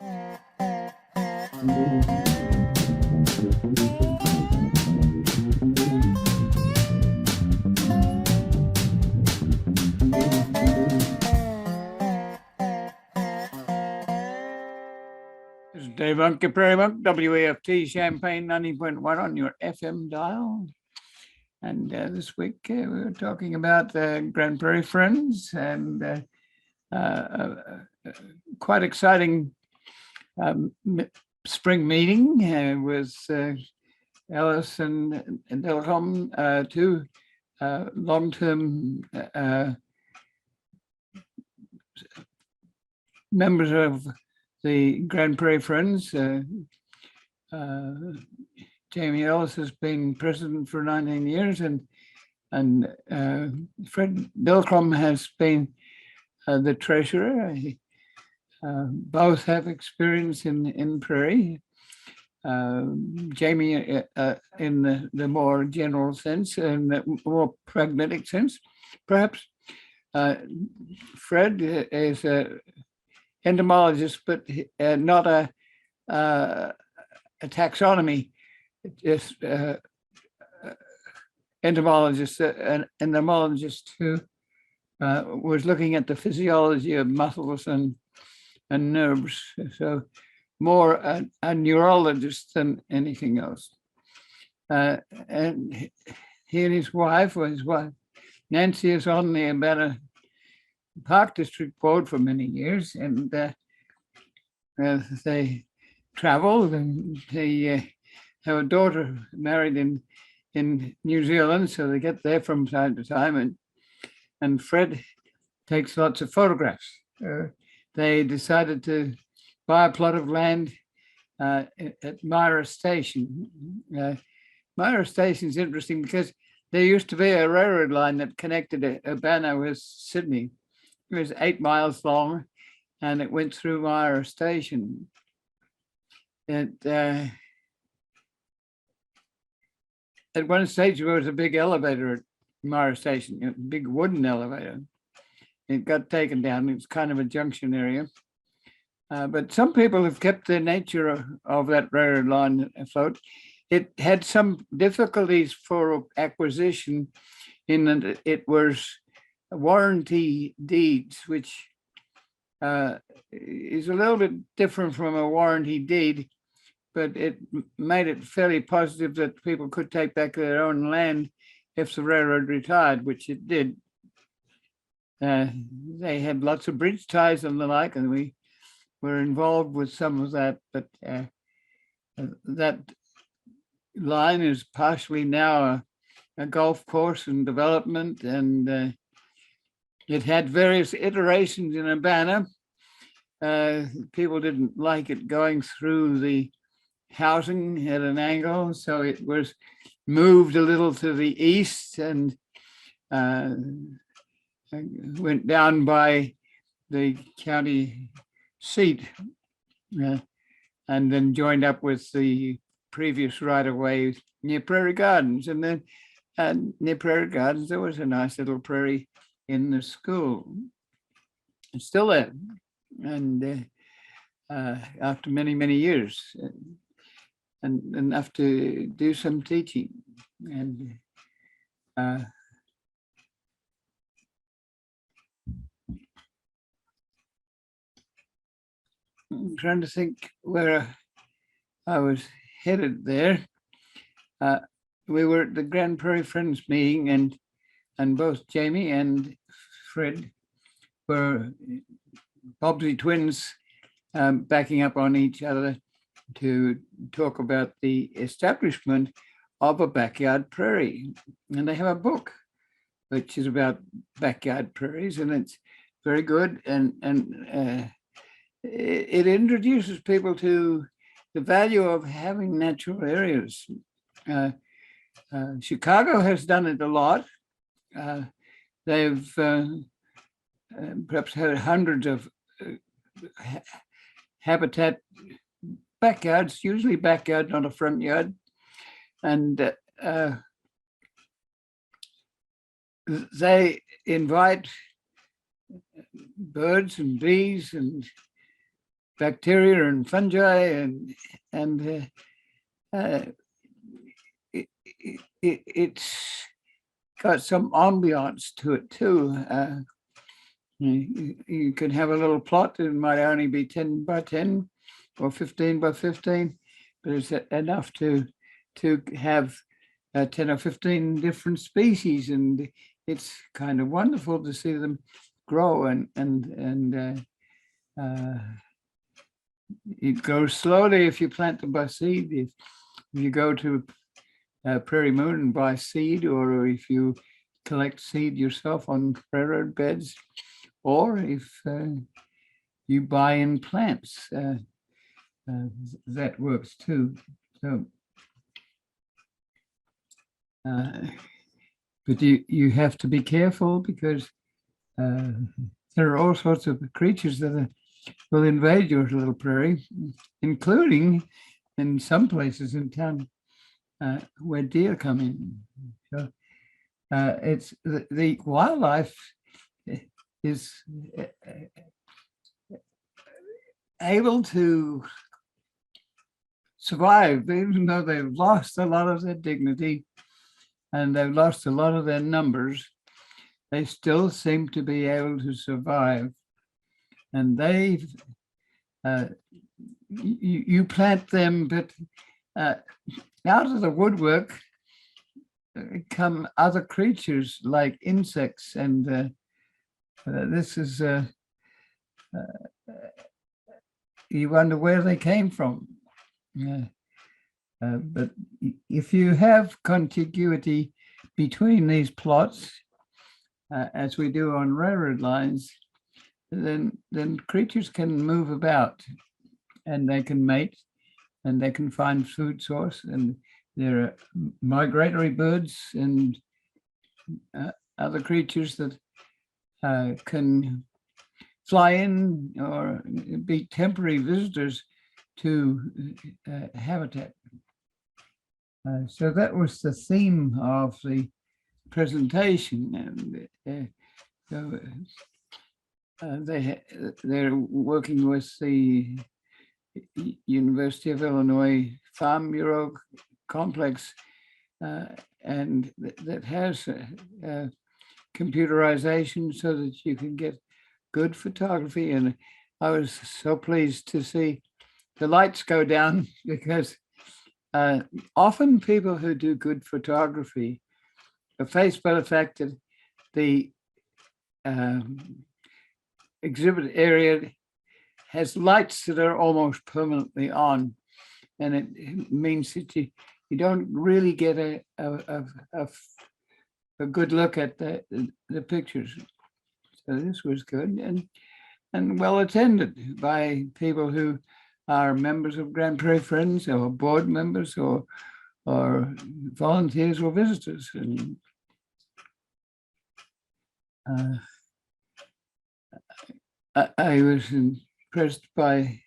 This is Dave Monk, Prairie Monk, WAFT Champaign 90.1 on your FM dial. And this week we were talking about Grand Prairie Friends and quite exciting spring meeting with Ellis and Delcom, two long-term members of the Grand Prairie Friends. Jamie Ellis has been president for 19 years, and Fred Delcom has been the treasurer. Both have experience in Prairie. Jamie in the more general sense and the more pragmatic sense, perhaps. Fred is a entomologist, but not a taxonomy, just entomologist, an entomologist who was looking at the physiology of muscles and nerves. So more a neurologist than anything else. And he and his wife, Nancy, is on the Urbana Park District Board for many years, and they travel, and they have a daughter married in New Zealand, so they get there from time to time, and Fred takes lots of photographs. They decided to buy a plot of land at Myra Station. Myra Station is interesting because there used to be a railroad line that connected Urbana with Sydney. It was 8 miles long, and it went through Myra Station. At one stage, there was a big elevator at Myra Station, a big wooden elevator. It got taken down. It's kind of a junction area. But some people have kept the nature of that railroad line afloat. It had some difficulties for acquisition in that it was warranty deeds, which is a little bit different from a warranty deed, but it made it fairly positive that people could take back their own land if the railroad retired, which it did. They had lots of bridge ties and the like, and we were involved with some of that, but that line is partially now a golf course in development, and it had various iterations in Urbana. People didn't like it going through the housing at an angle, so it was moved a little to the east and went down by the county seat, and then joined up with the previous right-of-way near Prairie Gardens. And then near Prairie Gardens, there was a nice little prairie in the school. It's still there, and after many, many years, and enough to do some teaching. And I'm trying to think where I was headed there. We were at the Grand Prairie Friends meeting, and both Jamie and Fred were Bobbsey twins, backing up on each other to talk about the establishment of a backyard prairie. And they have a book which is about backyard prairies, and it's very good. And it introduces people to the value of having natural areas. Chicago has done it a lot. They've perhaps had hundreds of habitat backyards, usually backyard, not a front yard. And they invite birds and bees and bacteria and fungi, and it's got some ambiance to it too. You can have a little plot. It might only be 10 by 10 or 15 by 15, but it's enough to have 10 or 15 different species, and it's kind of wonderful to see them grow, and it grows slowly if you plant them by seed. If you go to Prairie Moon and buy seed, or if you collect seed yourself on railroad beds, or if you buy in plants, that works too. So, but you have to be careful, because there are all sorts of creatures that will invade your little prairie, including in some places in town where deer come in. So it's the wildlife is able to survive, even though they've lost a lot of their dignity and they've lost a lot of their numbers. They still seem to be able to survive, and they've you plant them, but out of the woodwork come other creatures like insects, and this is you wonder where they came from. But if you have contiguity between these plots, as we do on railroad lines, then creatures can move about, and they can mate, and they can find food source, and there are migratory birds and other creatures that can fly in or be temporary visitors to habitat. So that was the theme of the presentation, and so they're working with the University of Illinois Farm Bureau complex, and that has computerization so that you can get good photography. And I was so pleased to see the lights go down, because often people who do good photography are faced by the fact that the exhibit area has lights that are almost permanently on, and it means that you don't really get a good look at the pictures. So this was good and well attended by people who are members of Grand Prairie Friends, or board members, or volunteers or visitors. And I was impressed by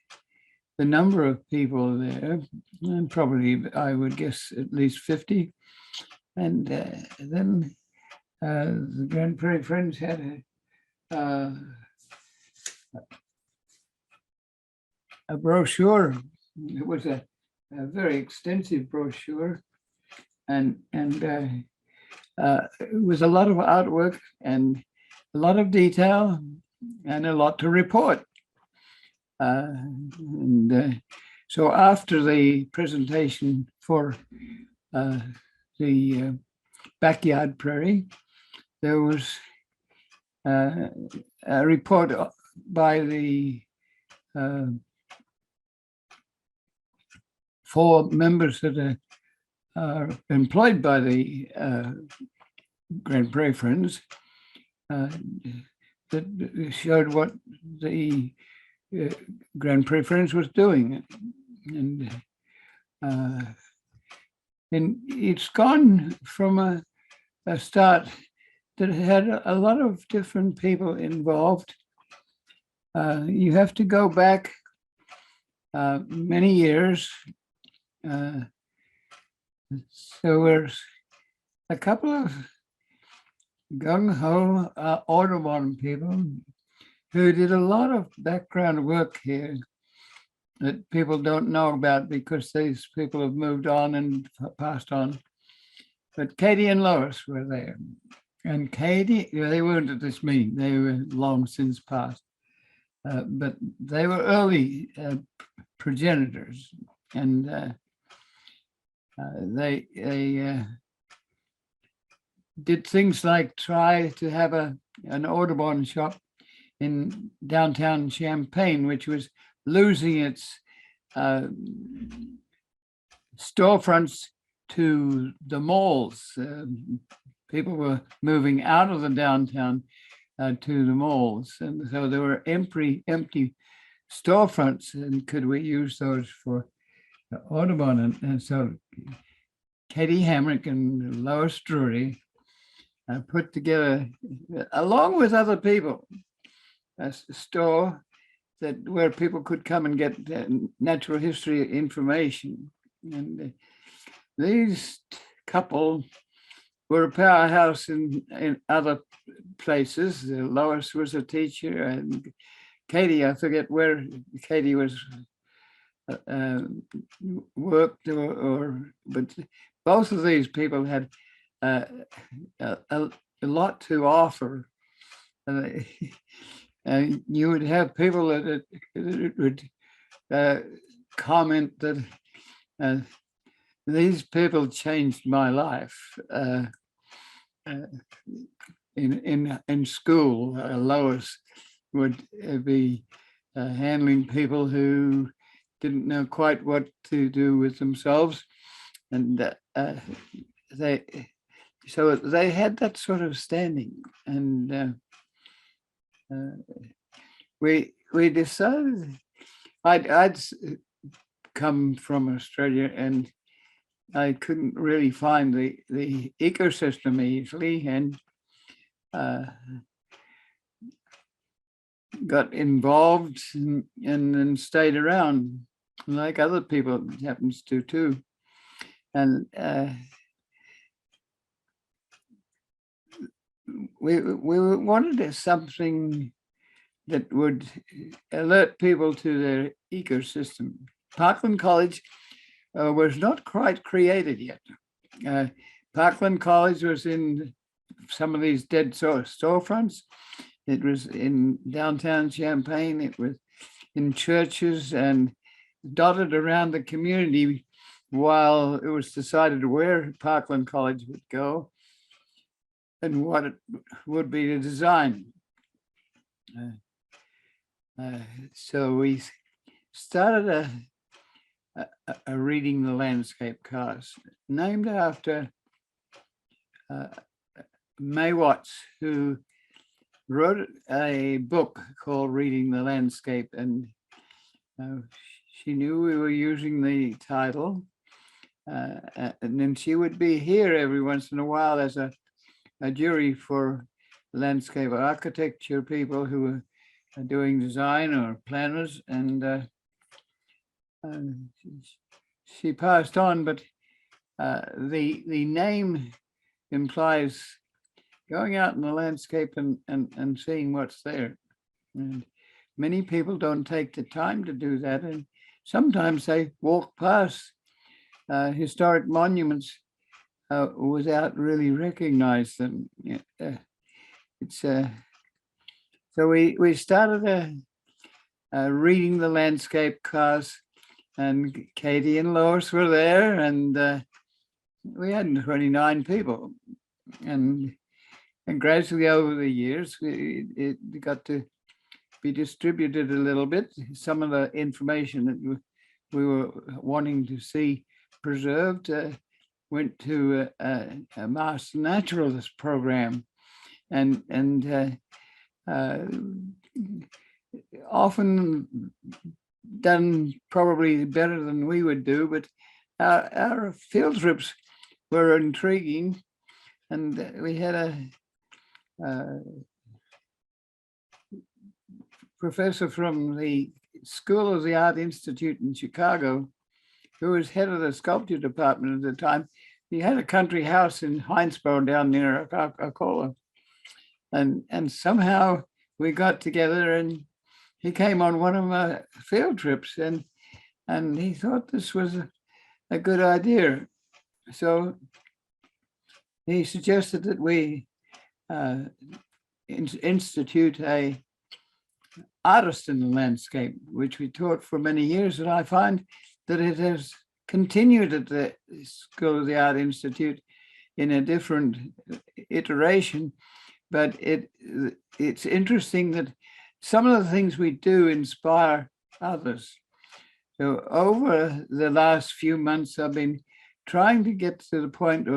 the number of people there, and probably, I would guess, at least 50. And then the Grand Prairie Friends had a brochure. It was a very extensive brochure, and it was a lot of artwork and a lot of detail and a lot to report. So after the presentation for the backyard prairie, there was a report by the 4 members that are employed by the Grand Prairie Friends, that showed what the Grand Prairie Friends was doing. And it's gone from a start that had a lot of different people involved. You have to go back many years. So there's a couple of gung-ho Audubon people who did a lot of background work here that people don't know about because these people have moved on and passed on. But Katie and Lois were there. And Katie, they weren't at this meeting, they were long since passed. But they were early progenitors, and they did things like try to have an Audubon shop in downtown Champaign, which was losing its storefronts to the malls. People were moving out of the downtown to the malls, and so there were empty storefronts, and could we use those for Audubon? And so Katie Hamrick and Lois Drury put together, along with other people, a store where people could come and get natural history information. And these couple were a powerhouse in other places. Lois was a teacher, and Katie, I forget where Katie was worked, but both of these people had a lot to offer. And you would have people that would comment that these people changed my life. In school, Lois would be handling people who didn't know quite what to do with themselves, and so they had that sort of standing, and we decided. I'd come from Australia, and I couldn't really find the ecosystem easily, and got involved and then stayed around like other people happens to too. And we wanted something that would alert people to their ecosystem. Parkland College was not quite created yet. Parkland College was in some of these dead storefronts. It was in downtown Champaign. It was in churches and dotted around the community while it was decided where Parkland College would go and what it would be to design. So we started a reading the landscape class named after May Watts, who wrote a book called Reading the Landscape, and she knew we were using the title, and then she would be here every once in a while as a jury for landscape architecture people who were doing design or planners, and she passed on, but the name implies going out in the landscape and seeing what's there. And many people don't take the time to do that, and sometimes they walk past historic monuments without really recognize them. So we started a reading the landscape class, and Katie and Lois were there, and we had 29 people, and gradually over the years it got to be distributed a little bit. Some of the information that we were wanting to see preserved went to a master naturalist program, and often done probably better than we would do, but our field trips were intriguing, and we had a professor from the School of the Art Institute in Chicago, who was head of the sculpture department at the time. He had a country house in Hinesboro down near Arcola, and somehow we got together, and he came on one of my field trips, and and he thought this was a good idea. So he suggested that we institute a artist in the landscape, which we taught for many years, and I find that it has continued at the School of the Art Institute in a different iteration. But it's interesting that some of the things we do inspire others. So over the last few months, I've been trying to get to the point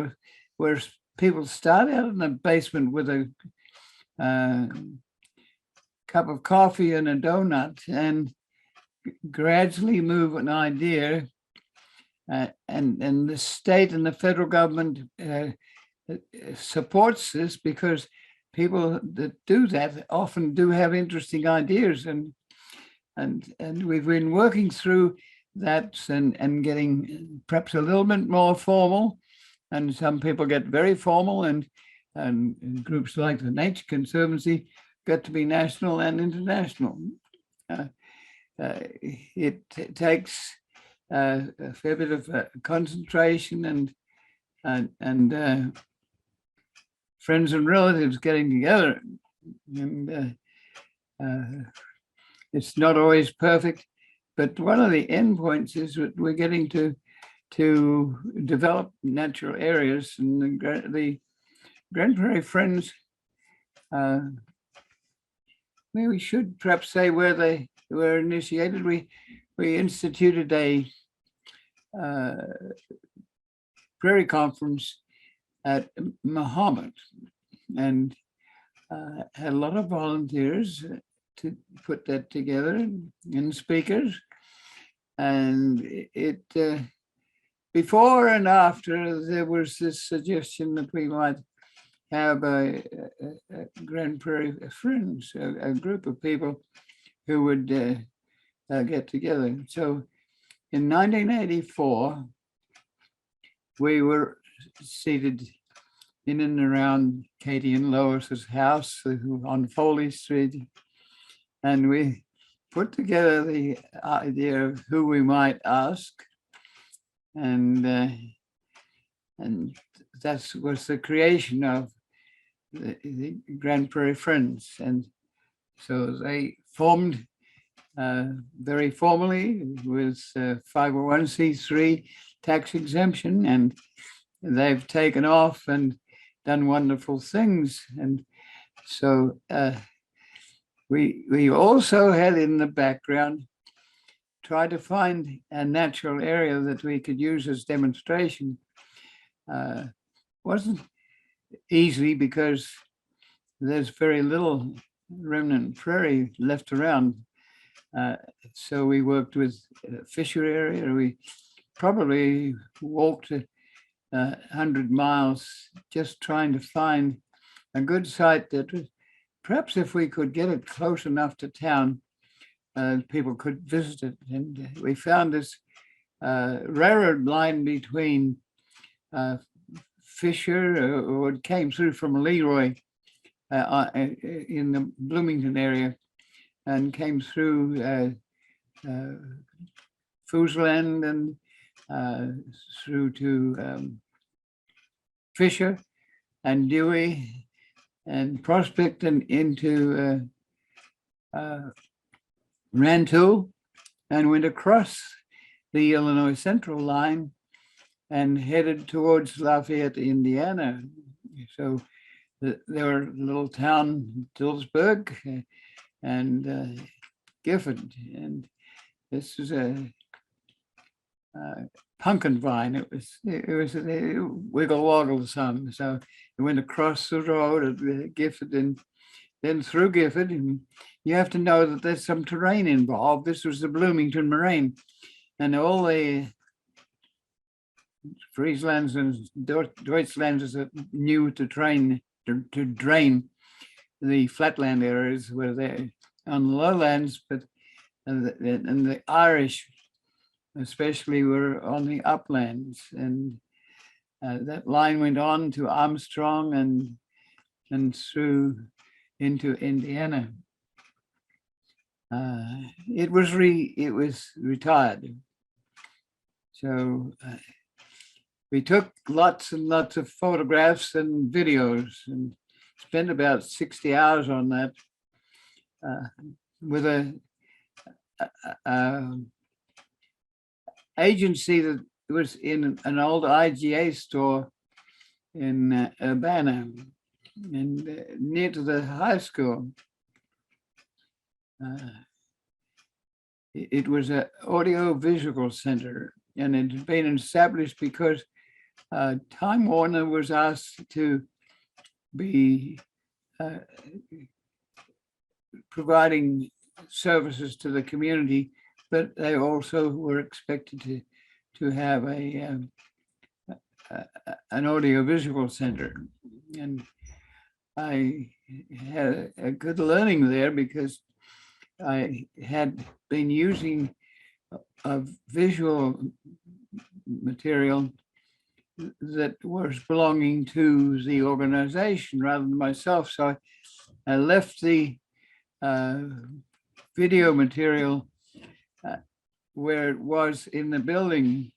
where people start out in the basement with a cup of coffee and a donut and gradually move an idea. And the state and the federal government supports this, because people that do that often do have interesting ideas, and we've been working through that and getting perhaps a little bit more formal, and some people get very formal, and groups like the Nature Conservancy got to be national and international. It takes a fair bit of concentration and friends and relatives getting together, and it's not always perfect, but one of the endpoints is that we're getting to develop natural areas, and the Grand Prairie Friends, maybe we should perhaps say where they were initiated. We instituted a prairie conference at Muhammad, and had a lot of volunteers to put that together, and speakers. And it before and after, there was this suggestion that we might have a Grand Prairie Friends, a group of people who would get together. So in 1984, we were seated in and around Katie and Lois's house on Foley Street, and we put together the idea of who we might ask, and that was the creation of the Grand Prairie Friends. And so they formed very formally with 501c3 tax exemption, and they've taken off and done wonderful things. And so we also had in the background tried to find a natural area that we could use as demonstration. Wasn't easy because there's very little remnant prairie left around. So we worked with a fisher area. We probably walked 100 miles just trying to find a good site that was, perhaps if we could get it close enough to town, people could visit it. And we found this railroad line between Fisher, or it came through from Leroy in the Bloomington area, and came through Foosland and through to Fisher and Dewey and Prospect and into Rantoul, and went across the Illinois Central line and headed towards Lafayette, Indiana. So there were a little town, Dillsburg, and Gifford, and this was a pumpkin vine. It was a wiggle woggle some. So it went across the road at Gifford and then through Gifford. And you have to know that there's some terrain involved. This was the Bloomington Moraine, and all the Frieslands and Deutschlanders that knew to drain the flatland areas were there on the lowlands, but and the Irish especially were on the uplands, and that line went on to Armstrong and through into Indiana. It was retired, So we took lots and lots of photographs and videos and spent about 60 hours on that with a agency that was in an old IGA store in Urbana and near to the high school. It was an audio-visual center, and it had been established because Time Warner was asked to be providing services to the community, but they also were expected to have an audio-visual center. And I had a good learning there because I had been using a visual material that was belonging to the organization rather than myself. So I left the video material where it was in the building,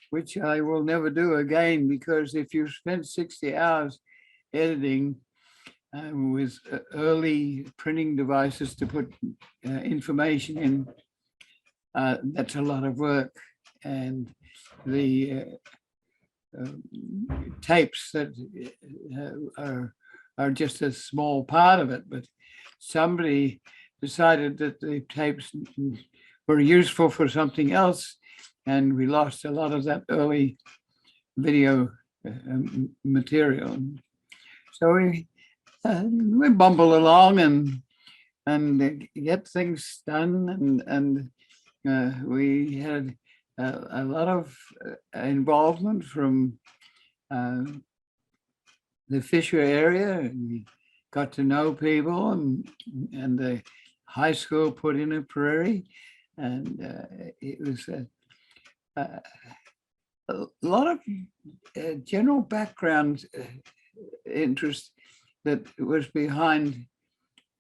which I will never do again, because if you spent 60 hours editing with early printing devices to put information in, that's a lot of work. And the tapes that are just a small part of it, but somebody decided that the tapes were useful for something else, and we lost a lot of that early video material. So we bumble along and get things done, and we had a lot of involvement from the Fisher area, and we got to know people, and the high school put in a Prairie, and it was a lot of general background interest that was behind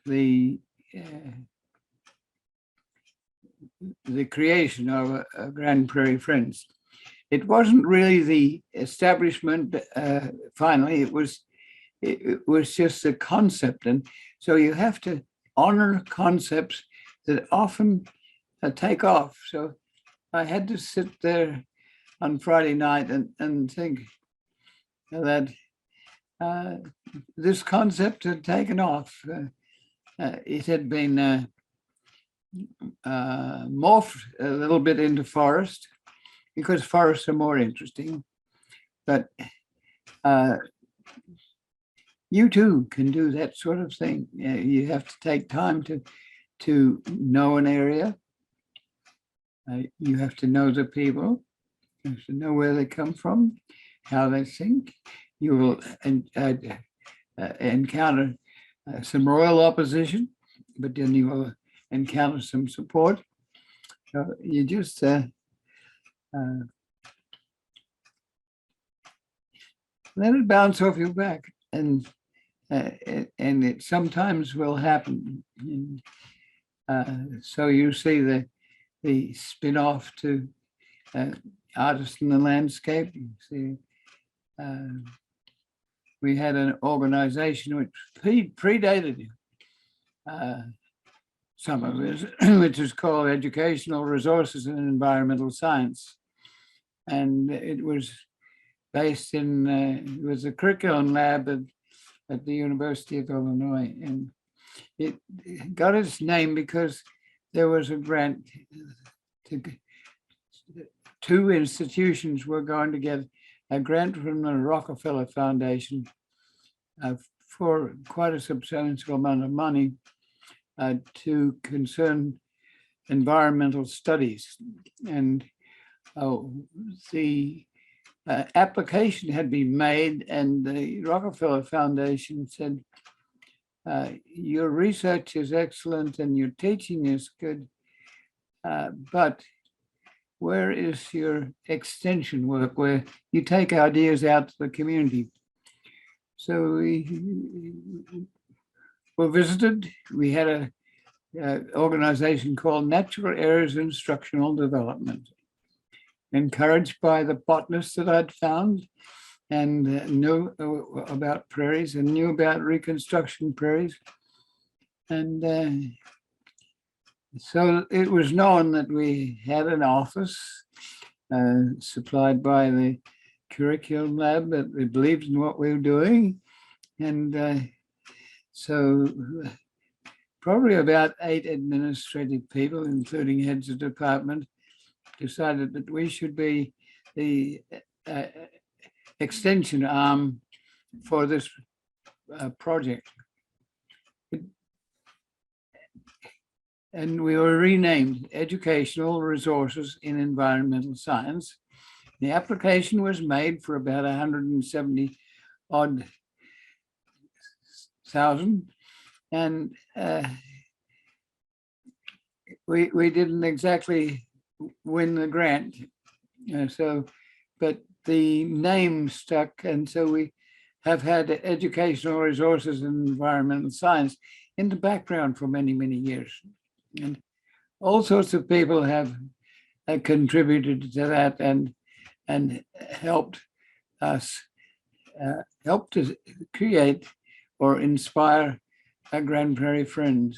the creation of a Grand Prairie Friends. It wasn't really the establishment. Finally, it was just a concept, and so you have to honor concepts that often take off. So I had to sit there on Friday night and think that this concept had taken off. It had been morphed a little bit into forest, because forests are more interesting. But you too can do that sort of thing. You have to take time to know an area. You have to know the people. You have to know where they come from, how they think. You will encounter some royal opposition, but then you will encounter some support. So you just let it bounce off your back, and it sometimes will happen. And, so you see the spin-off to Artist in the Landscape. You see, we had an organization which predated some of this, which is called Educational Resources in Environmental Science. And it was based in, it was a curriculum lab at the University of Illinois. And it got its name because there was a grant to, two institutions were going to get a grant from the Rockefeller Foundation for quite a substantial amount of money to concern environmental studies. And the application had been made, and the Rockefeller Foundation said, your research is excellent and your teaching is good, but where is your extension work, where you take ideas out to the community? So we were visited. We had an organization called Natural Areas Instructional Development. encouraged by the botanists that I'd found, and knew about prairies and knew about reconstruction prairies. And so it was known that we had an office supplied by the curriculum lab, that we believed in what we were doing. And so probably about 8 administrative people, including heads of department, decided that we should be the extension arm for this project. And we were renamed Educational Resources in Environmental Science. The application was made for about 170 odd thousand, and we didn't exactly win the grant. But the name stuck, and so we have had Educational Resources in Environmental Science in the background for many, many years. And all sorts of people have contributed to that and helped us, helped to create or inspire Grand Prairie Friends.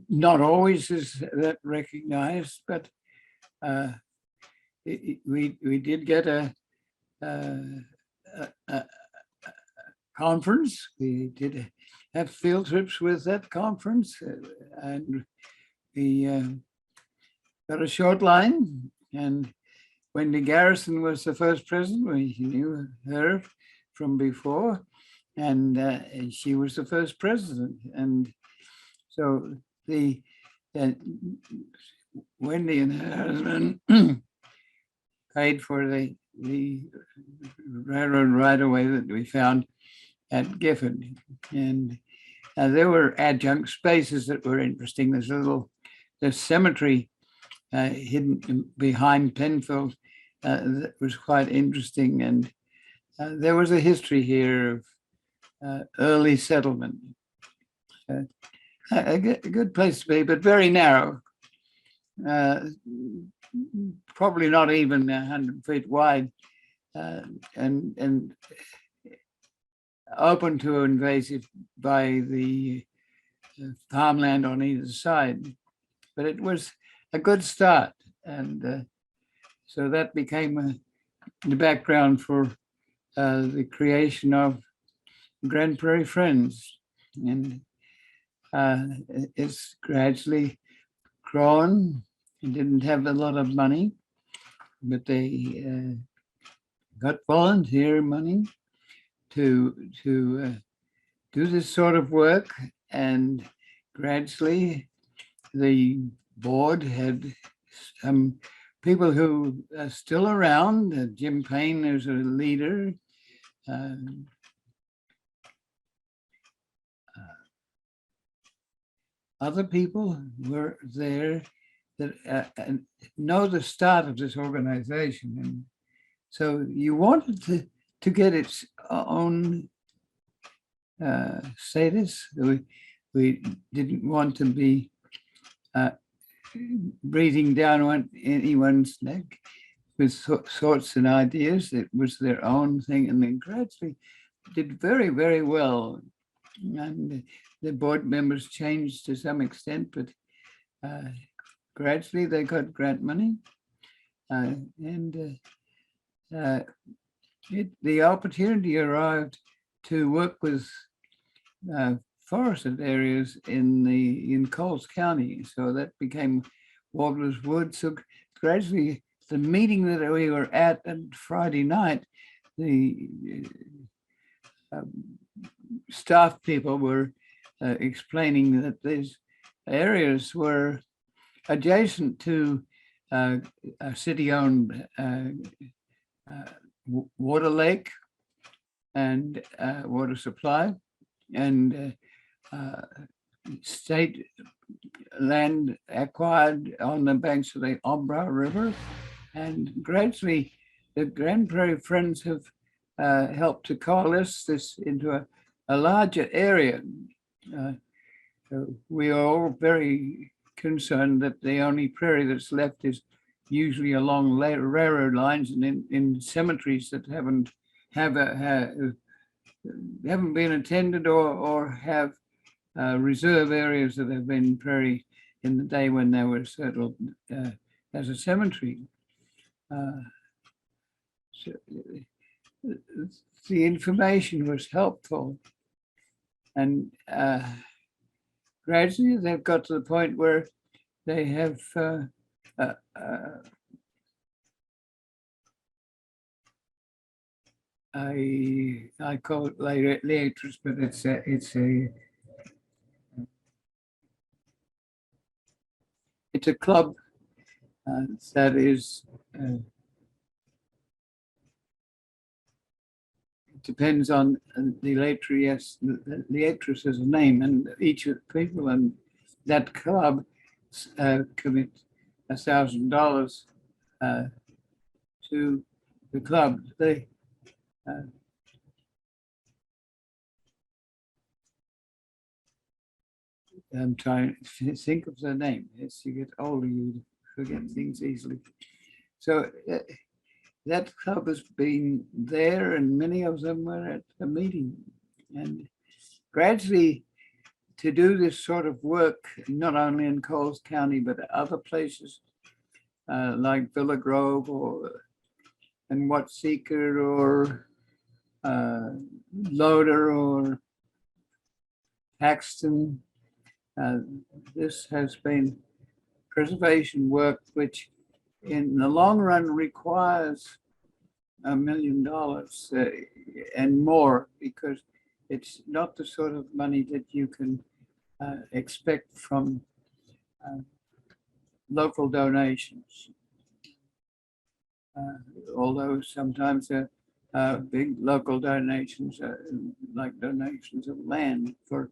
Not always is that recognized, but we did get a conference. We did have field trips with that conference, and we got a short line. And Wendy Garrison was the first president. We knew her from before, and she was the first president. And so Wendy and her husband paid for the railroad right-of-way that we found at Gifford. And there were adjunct spaces that were interesting. There's the cemetery hidden behind Penfield that was quite interesting. And there was a history here of early settlement. A good place to be, but very narrow. Probably not even 100 feet wide, and open to invasive by the farmland on either side. But it was a good start, and so that became the background for the creation of Grand Prairie Friends. And it's gradually grown. It didn't have a lot of money, but they got volunteer money to do this sort of work. And gradually the board had some people who are still around. Jim Payne is a leader. Other people were there that know the start of this organization. And so you wanted to get its own status. We didn't want to be breathing down anyone's neck with thoughts and ideas. It was their own thing, and they gradually did very, very well. And the board members changed to some extent, but gradually they got grant money. The opportunity arrived to work with forested areas in Coles County. So that became Warblers Wood. So gradually the meeting that we were at Friday night, the staff people were explaining that these areas were adjacent to a city-owned water lake and water supply, and state land acquired on the banks of the Ombra River. And gradually the Grand Prairie Friends have helped to coalesce this into a larger area. We are all very concerned that the only prairie that's left is usually along railroad lines and in cemeteries that haven't been attended or have reserve areas that have been prairie in the day when they were settled as a cemetery. So the information was helpful, and gradually they've got to the point where they have I call it liatris, but it's a club that is it depends on the latri. Yes, the liatris is a name, and each of the people in that club commit $1,000 to the club. They I'm trying to think of the name. As you get older, you forget things easily. So that club has been there, and many of them were at a meeting. And gradually, to do this sort of work, not only in Coles County, but other places like Villa Grove and Watseka or Loader or Paxton. This has been preservation work which in the long run requires $1 million and more, because it's not the sort of money that you can expect from local donations. Although sometimes big local donations, like donations of land for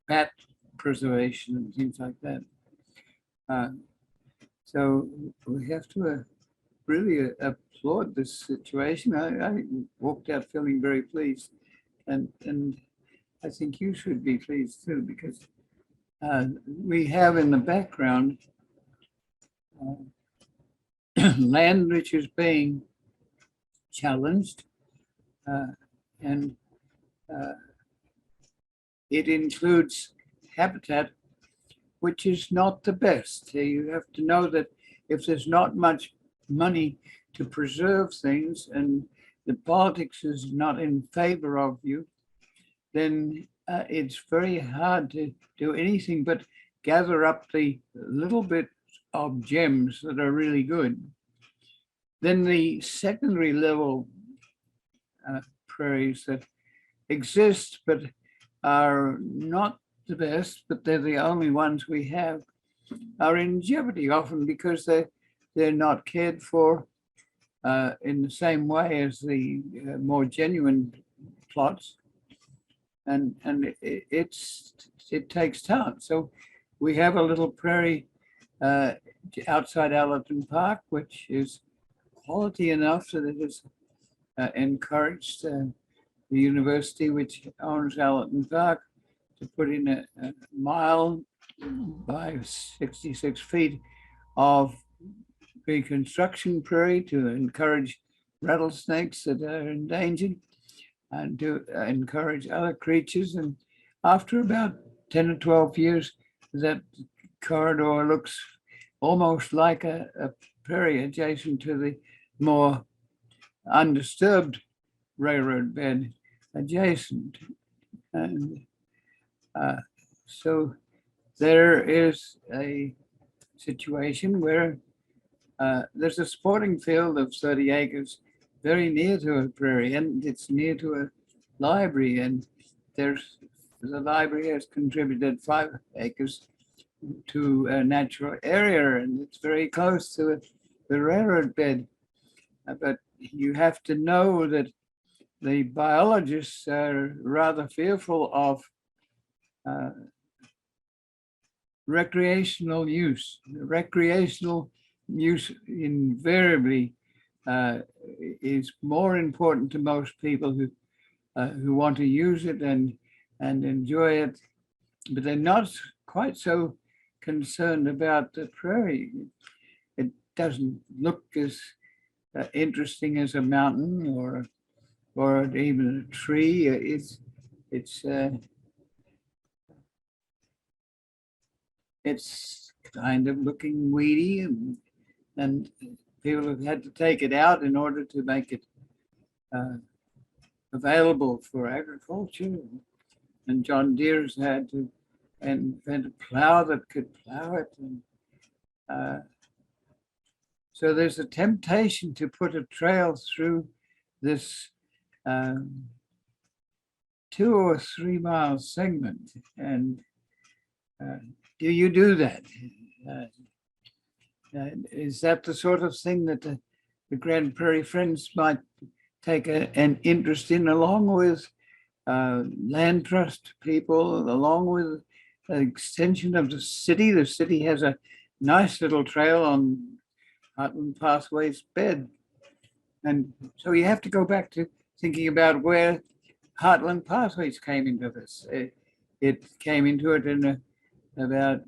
bat preservation and things like that. So we have to really applaud this situation. I walked out feeling very pleased, and I think you should be pleased too, because we have in the background land which is being challenged, and it includes habitat which is not the best. You have to know that if there's not much money to preserve things and the politics is not in favor of you, then it's very hard to do anything but gather up the little bit of gems that are really good. Then the secondary level prairies that exist but are not the best, but they're the only ones we have, are in jeopardy often because they're not cared for in the same way as the more genuine plots, and it takes time. So we have a little prairie outside Allerton Park, which is quality enough that it has encouraged the university, which owns Allerton Park, to put in a mile by 66 feet of reconstruction prairie to encourage rattlesnakes that are endangered and to encourage other creatures. And after about 10 or 12 years, that corridor looks almost like a prairie adjacent to the more undisturbed railroad bed adjacent. And so there is a situation where there's a sporting field of 30 acres very near to a prairie, and it's near to a library, and the library has contributed 5 acres to a natural area, and it's very close to the railroad bed. But you have to know that the biologists are rather fearful of recreational use. Recreational use invariably is more important to most people who want to use it and enjoy it, but they're not quite so concerned about the prairie. It doesn't look as interesting as a mountain or even a tree. It's kind of looking weedy, and people have had to take it out in order to make it available for agriculture. And John Deere's had to invent a plow that could plow it. And so there's a temptation to put a trail through this 2 or 3 mile segment. And do you do that? Is that the sort of thing that the Grand Prairie Friends might take an interest in, along with land trust people, along with an extension of the city? The city has a nice little trail on Heartland Pathways bed. And so you have to go back to thinking about where Heartland Pathways came into this. It came into it in about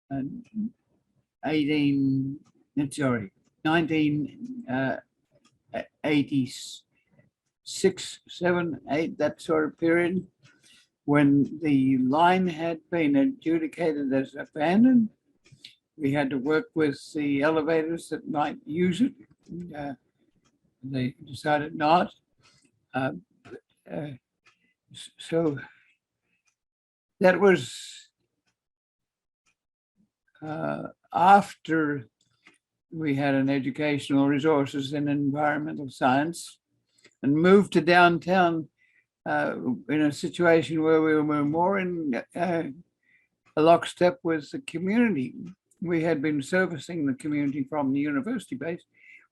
1986, 7, 8, that sort of period, when the line had been adjudicated as abandoned. We had to work with the elevators that might use it. They decided not. So that was after we had an educational resources in environmental science, and moved to downtown in a situation where we were more in a lockstep with the community. We had been servicing the community from the university base.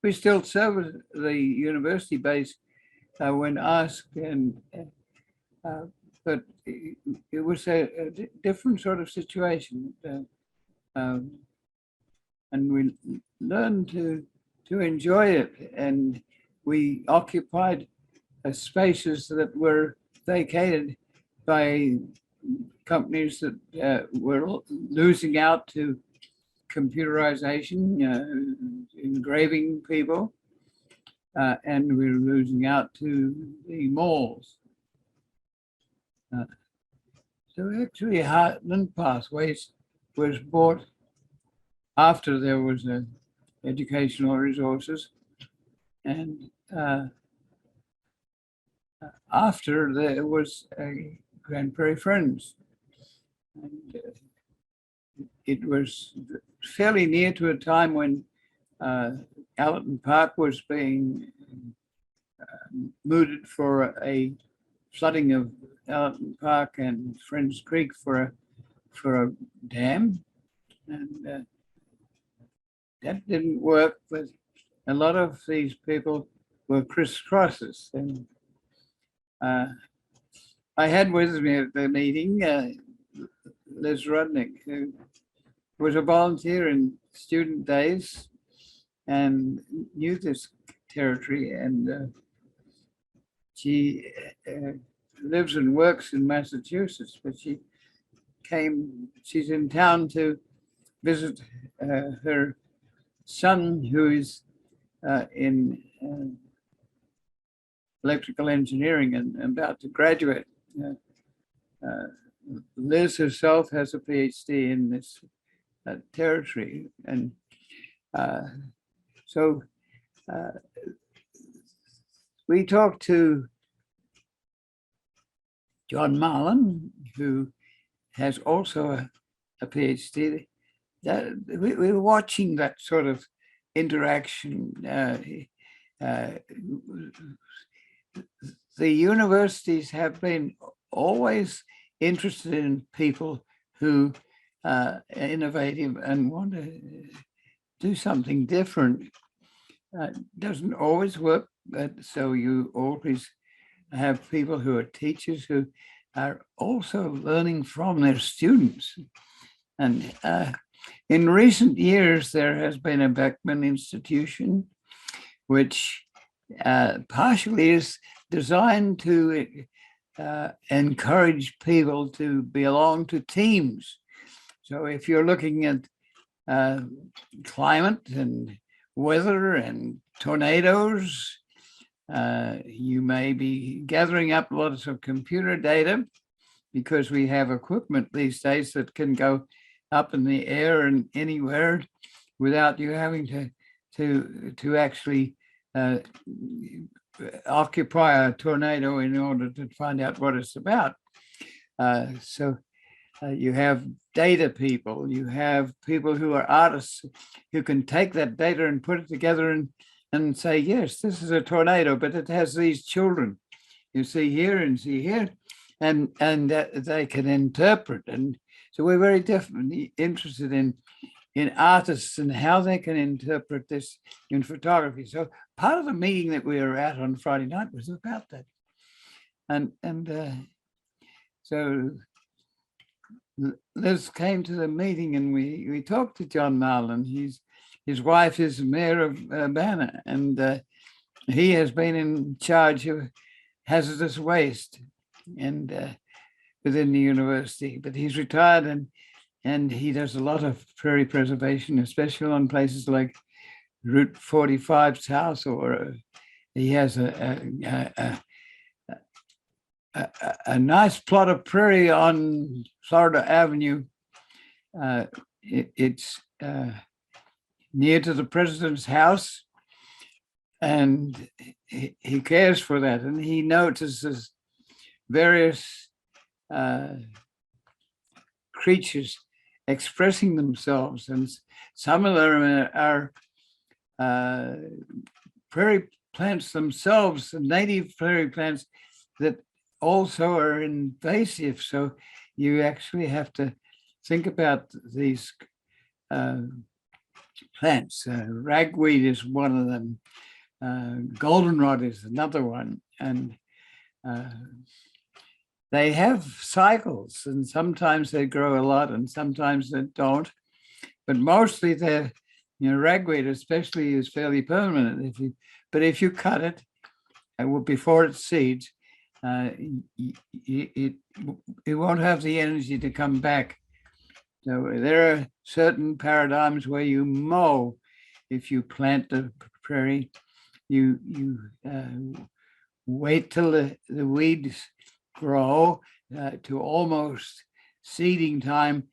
We still service the university base when asked, but it was a different sort of situation. And we learned to enjoy it, and we occupied spaces that were vacated by companies that were losing out to computerization, engraving people, and we were losing out to the malls. So actually Heartland Pathways was bought after there was educational resources, and after there was a Grand Prairie Friends. And it was fairly near to a time when Allerton Park was being mooted for a flooding of Allerton Park and Friends Creek for a dam, and that didn't work. But a lot of these people were crisscrosses, and I had with me at the meeting Liz Rudnick, who was a volunteer in student days and knew this territory, and she lives and works in Massachusetts, but she's in town to visit her son, who is in electrical engineering and about to graduate. Liz herself has a PhD in this territory, and so we talked to John Marlin, who has also a PhD. We were watching that sort of interaction. The universities have been always interested in people who are innovative and want to do something different. Doesn't always work, but so you always have people who are teachers who are also learning from their students. And in recent years, there has been a Beckman Institution, which partially is designed to encourage people to belong to teams. So if you're looking at climate and weather and tornadoes, you may be gathering up lots of computer data, because we have equipment these days that can go up in the air and anywhere without you having to actually occupy a tornado in order to find out what it's about. So you have data people, you have people who are artists who can take that data and put it together and say, yes, this is a tornado, but it has these children. You see here and see here, and they can interpret. And so we're very definitely interested in artists and how they can interpret this in photography. So part of the meeting that we were at on Friday night was about that. And so Liz came to the meeting, and we talked to John Marlin. His wife is mayor of Urbana, and he has been in charge of hazardous waste and within the university, but he's retired, and he does a lot of prairie preservation, especially on places like Route 45 South, or he has a nice plot of prairie on Florida Avenue. It's near to the president's house, and he cares for that, and he notices various creatures expressing themselves, and some of them are prairie plants themselves, native prairie plants that also are invasive. So you actually have to think about these plants. Ragweed is one of them. Goldenrod is another one, and they have cycles, and sometimes they grow a lot and sometimes they don't, but mostly they're, ragweed especially is fairly permanent. But if you cut it before it seeds, it won't have the energy to come back. So there are certain paradigms where you mow. If you plant the prairie, you wait till the weeds grow to almost seeding time,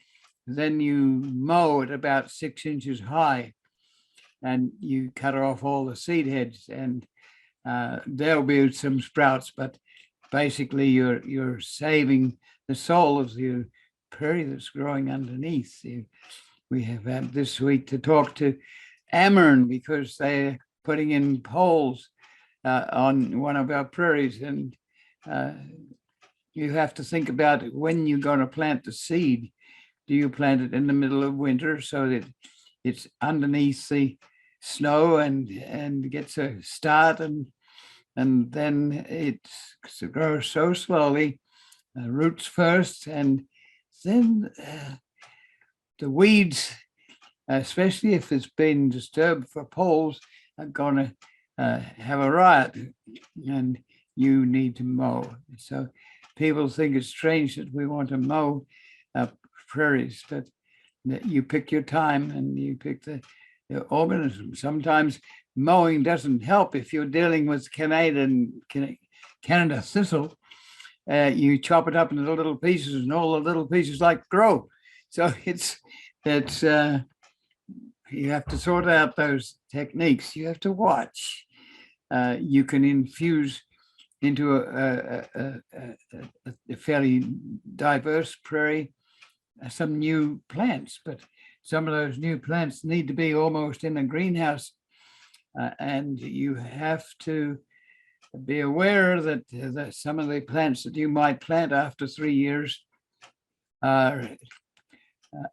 then you mow at about 6 inches high, and you cut off all the seed heads, and there'll be some sprouts, but basically you're saving the soul of the prairie that's growing underneath. We have had this week to talk to Ameren, because they're putting in poles on one of our prairies, and you have to think about when you're going to plant the seed. Do you plant it in the middle of winter so that it's underneath the snow and gets a start, and then it grows so slowly, roots first, and then the weeds, especially if it's been disturbed for poles, are going to have a riot, and you need to mow. So people think it's strange that we want to mow prairies, but you pick your time and you pick the organism. Sometimes mowing doesn't help if you're dealing with Canada thistle. You chop it up into little pieces, and all the little pieces grow. So it's you have to sort out those techniques. You have to watch. You can infuse into a fairly diverse prairie some new plants, but some of those new plants need to be almost in a greenhouse, and you have to be aware that some of the plants that you might plant after 3 years are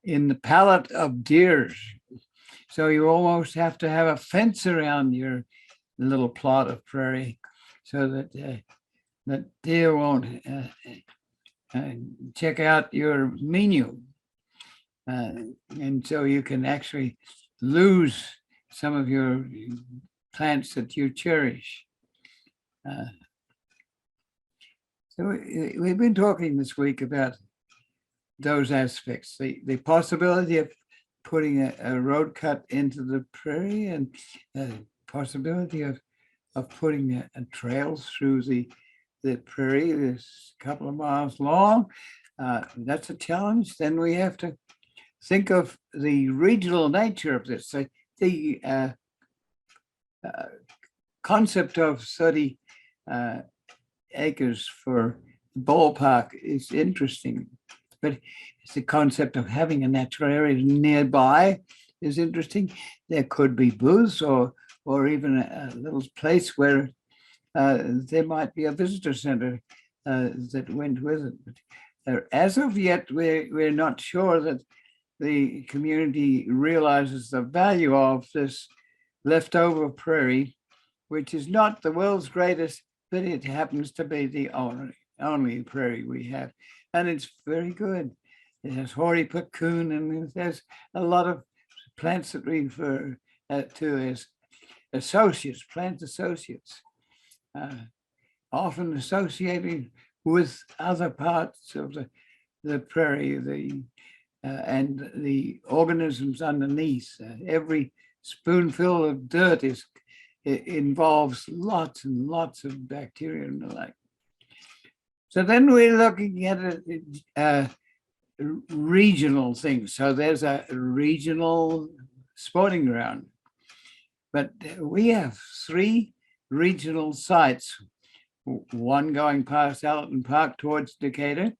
in the palate of deers. So you almost have to have a fence around your little plot of prairie so that deer won't check out your menu. And so you can actually lose some of your plants that you cherish. So we've been talking this week about those aspects, the possibility of putting a road cut into the prairie, and possibility of putting a trail through the prairie that's a couple of miles long. That's a challenge. Then we have to think of the regional nature of this. The concept of 30 acres for ballpark is interesting, but it's the concept of having a natural area nearby is interesting. There could be booths or even a little place where there might be a visitor center that went with it. But as of yet, we're not sure that the community realizes the value of this leftover prairie, which is not the world's greatest, but it happens to be the only prairie we have. And it's very good. It has hoary puccoon, and there's a lot of plants that we refer to as associates, plant associates, often associated with other parts of the prairie, and the organisms underneath. Every spoonful of dirt it involves lots and lots of bacteria and the like. So then we're looking at regional things. So there's a regional sporting ground, but we have 3 regional sites, one going past Allerton Park towards Decatur,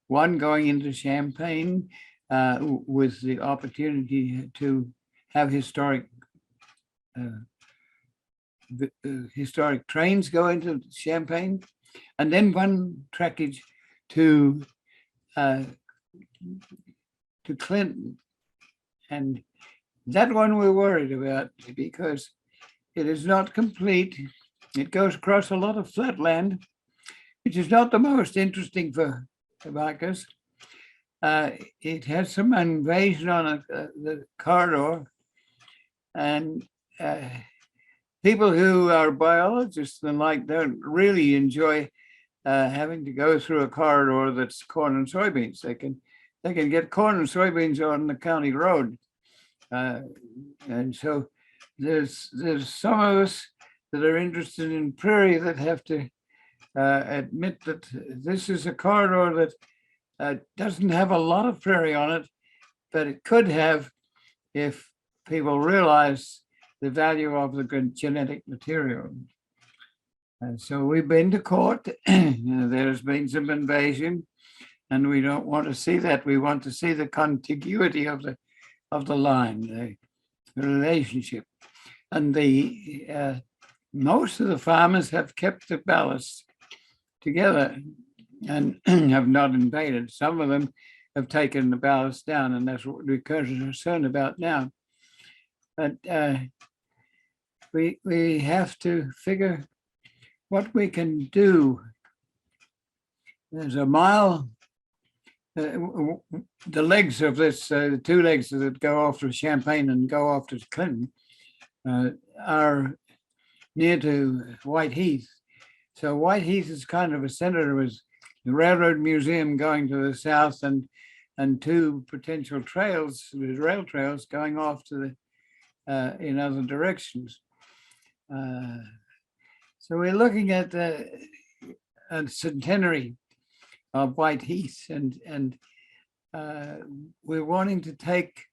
one going into Champaign with the opportunity to have historic trains go into Champaign, and then one trackage to Clinton. And that one we're worried about because it is not complete. It goes across a lot of flatland, which is not the most interesting for bikers. It has some invasion on the corridor, and people who are biologists and like don't really enjoy having to go through a corridor that's corn and soybeans. They can get corn and soybeans on the county road, and so there's some of us that are interested in prairie that have to admit that this is a corridor that doesn't have a lot of prairie on it, but it could have if people realize the value of the good genetic material. And so we've been to court. There's been some invasion, and we don't want to see that. We want to see the contiguity of the line, the relationship. And most of the farmers have kept the ballast together and have not invaded. Some of them have taken the ballast down, and that's what we're concerned about now. But we have to figure what we can do. There's a mile, the legs of this, the 2 legs that go off to Champaign and go off to Clinton are near to White Heath. So White Heath is kind of a center. There was the Railroad Museum going to the south, and 2 potential trails, rail trails going off to in other directions. So we're looking at a centenary of White Heath, and we're wanting to take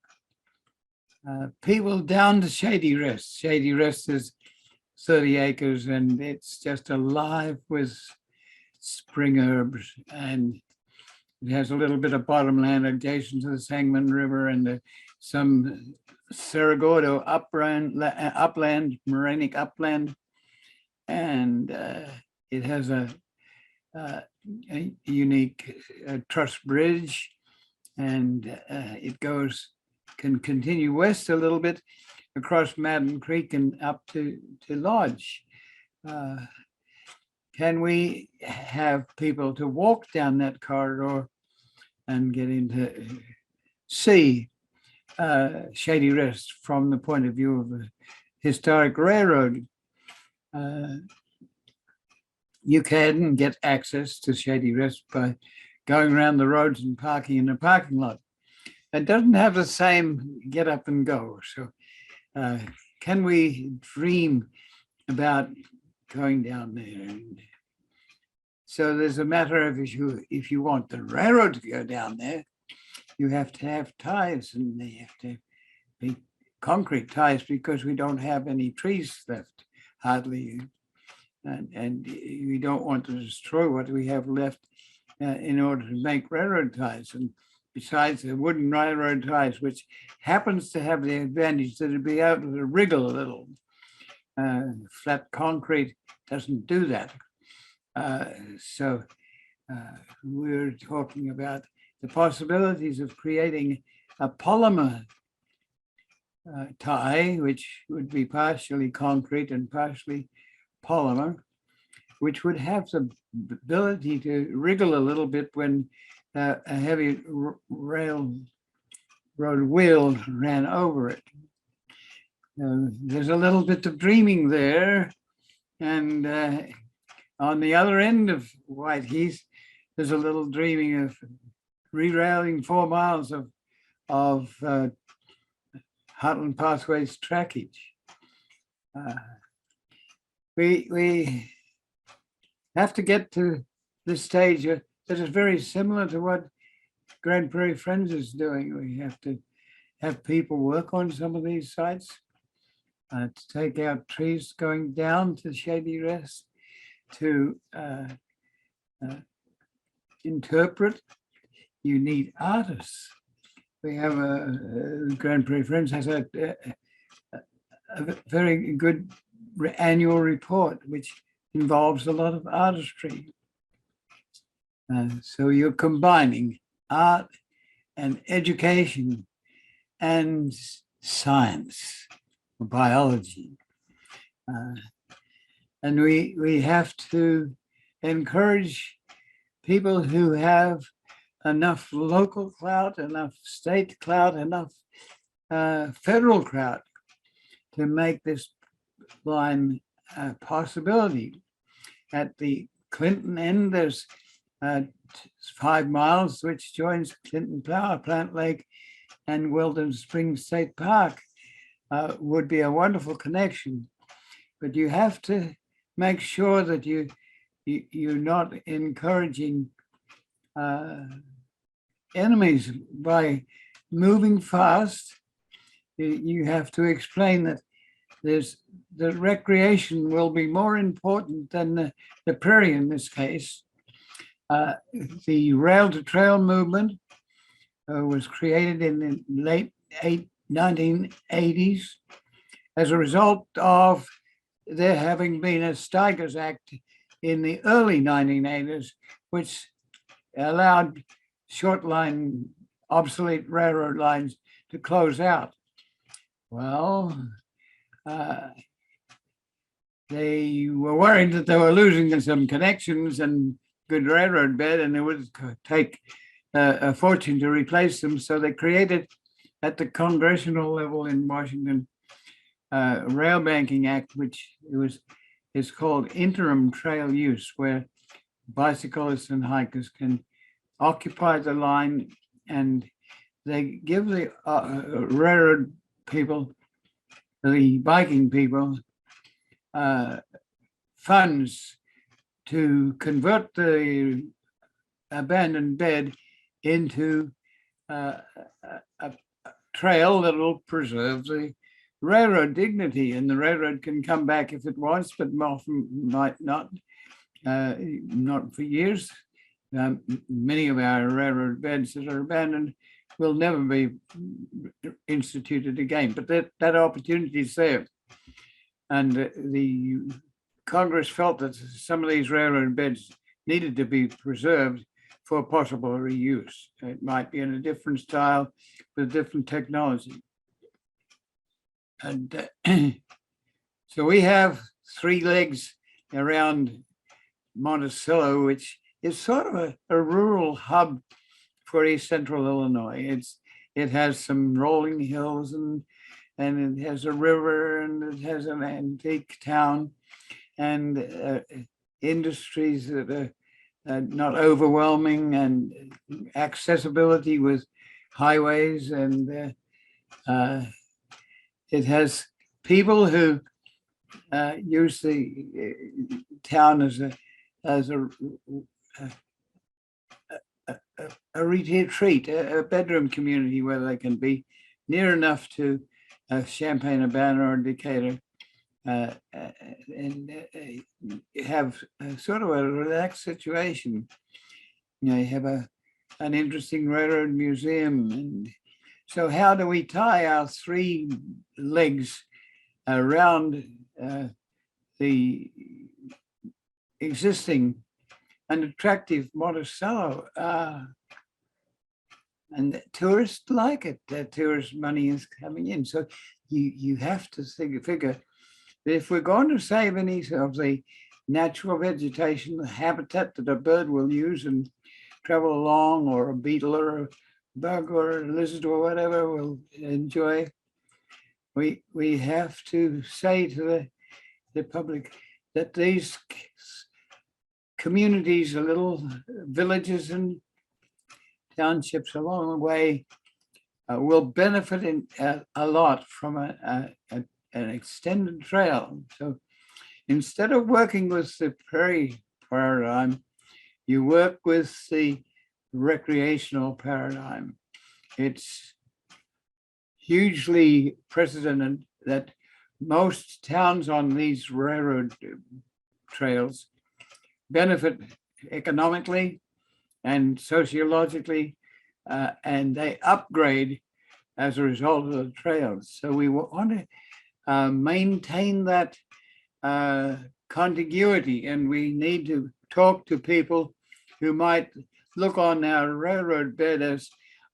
people down to Shady Rest. Shady Rest is 30 acres, and it's just alive with spring herbs, and it has a little bit of bottomland adjacent to the Sangamon River, and some Cerragordo upland, morainic upland, and it has a unique truss bridge, and it can continue west a little bit across Madden Creek and up to Lodge. Can we have people to walk down that corridor and get into see Shady Rest from the point of view of the historic railroad? you can get access to Shady Rest by going around the roads and parking in a parking lot. It doesn't have the same get up and go. So can we dream about going down there? And so there's a matter of if you want the railroad to go down there, you have to have ties, and they have to be concrete ties because we don't have any trees left, hardly. And we don't want to destroy what we have left in order to make railroad ties. And besides the wooden railroad ties, which happens to have the advantage that it'd be able to wriggle a little. Flat concrete doesn't do that. So we're talking about the possibilities of creating a polymer tie, which would be partially concrete and partially polymer, which would have the ability to wriggle a little bit when a heavy railroad wheel ran over it. There's a little bit of dreaming there. And on the other end of Whiteheath, there's a little dreaming of rerailing 4 miles of Heartland Pathways trackage. We have to get to this stage that is very similar to what Grand Prairie Friends is doing. We have to have people work on some of these sites, to take out trees going down to Shady Rest, to interpret. You need artists. We have Grand Prairie Friends has a very good annual report, which involves a lot of artistry. So you're combining art and education and science, biology. And we have to encourage people who have enough local clout, enough state clout, enough federal clout to make this line a possibility. At the Clinton end, there's 5 miles, which joins Clinton Power Plant Lake and Weldon Springs State Park. Would be a wonderful connection, but you have to make sure that you're not encouraging enemies by moving fast. You have to explain that the recreation will be more important than the prairie in this case. The rail to trail movement was created in the late 1980s as a result of there having been a Steigers Act in the early 1980s, which allowed short line, obsolete railroad lines to close out. Well, they were worried that they were losing some connections and good railroad bed, and it would take a fortune to replace them. So they created, at the congressional level in Washington, Rail Banking Act, which is called interim trail use, where bicyclists and hikers can occupy the line, and they give the railroad people, the biking people, funds to convert the abandoned bed into a trail that will preserve the railroad dignity, and the railroad can come back if it wants, but often might not for years. Many of our railroad beds that are abandoned will never be instituted again, but that opportunity is there. And the Congress felt that some of these railroad beds needed to be preserved for possible reuse. It might be in a different style with different technology. And so we have 3 legs around Monticello, which is sort of a rural hub for East Central Illinois. It has some rolling hills, and it has a river, and it has an antique town, and industries that are not overwhelming, and accessibility with highways, and it has people who use the town as a retreat, a bedroom community where they can be near enough to Champaign-Urbana or Decatur, and have sort of a relaxed situation. You have an interesting railroad museum. And so how do we tie our three legs around the existing and attractive Monticello? And tourists like it. Tourist money is coming in. So you have to figure that if we're going to save any of the natural vegetation, the habitat that a bird will use and travel along, or a beetle or a bug or a lizard or whatever will enjoy, we have to say to the public that these communities, the little villages and townships along the way will benefit a lot from an extended trail. So instead of working with the prairie paradigm, you work with the recreational paradigm. It's hugely precedented that most towns on these railroad trails benefit economically and sociologically, and they upgrade as a result of the trails. So we want to maintain that contiguity, and we need to talk to people who might look on our railroad bed as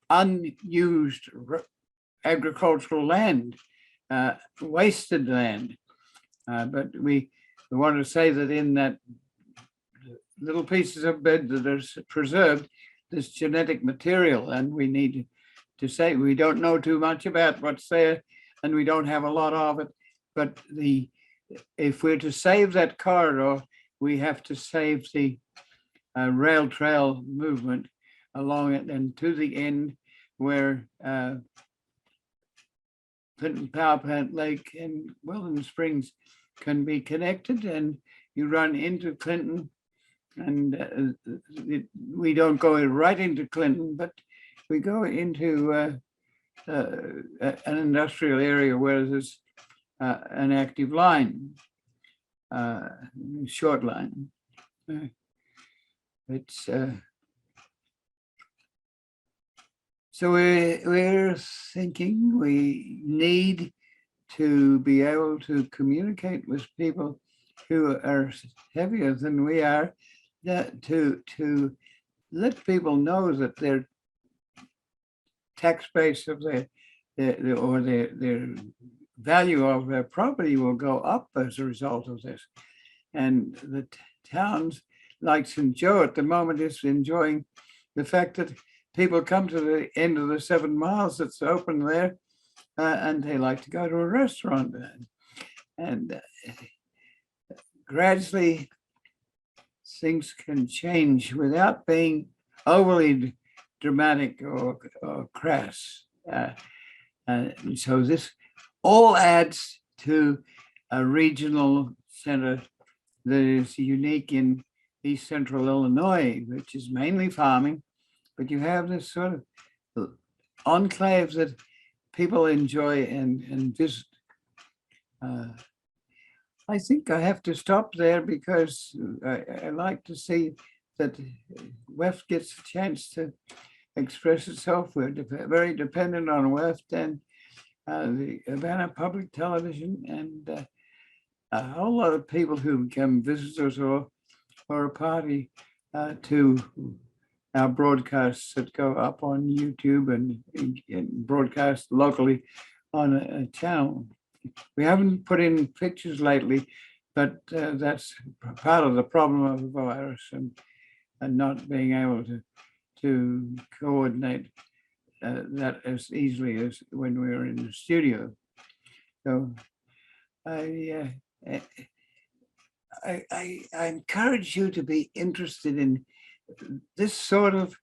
unused agricultural land, wasted land. But we want to say that in that little pieces of bed that are preserved, this genetic material, and we need to say we don't know too much about what's there, and we don't have a lot of it. But if we're to save that corridor, we have to save the rail trail movement along it and to the end where Clinton Power Plant Lake and Wilderness Springs can be connected, and you run into Clinton, and we don't go right into Clinton, but we go into an industrial area where there's an active line, short line. It's so we're thinking we need to be able to communicate with people who are heavier than we are, that to let people know that their tax base of their value of their property will go up as a result of this. And the towns like St. Joe at the moment is enjoying the fact that people come to the end of the 7 miles that's open there, and they like to go to a restaurant. And gradually things can change without being overly dramatic or crass. And so this all adds to a regional center that is unique in East Central Illinois, which is mainly farming, but you have this sort of enclave that people enjoy and visit. I think I have to stop there because I like to see that WEF gets a chance to express itself. We're very dependent on WEF and the Urbana Public Television, and a whole lot of people who become visitors or a party to our broadcasts that go up on YouTube and broadcast locally on a channel. We haven't put in pictures lately, but that's part of the problem of the virus and not being able to coordinate that as easily as when we were in the studio. So I encourage you to be interested in this sort of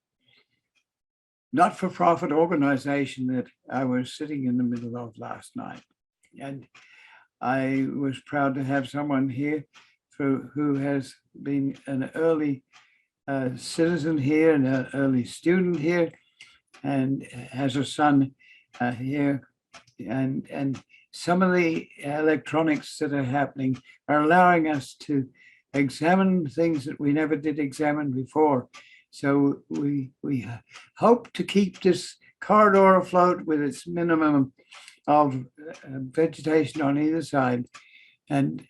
not-for-profit organization that I was sitting in the middle of last night. And I was proud to have someone here who has been an early citizen here and an early student here, and has a son here. And some of the electronics that are happening are allowing us to examine things that we never did examine before. So we hope to keep this corridor afloat with its minimum of vegetation on either side. And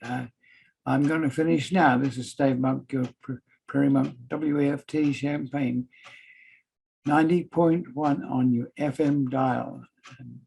I'm going to finish now. This is Dave Monk, your Prairie Monk, WAFT Champaign, 90.1 on your FM dial. And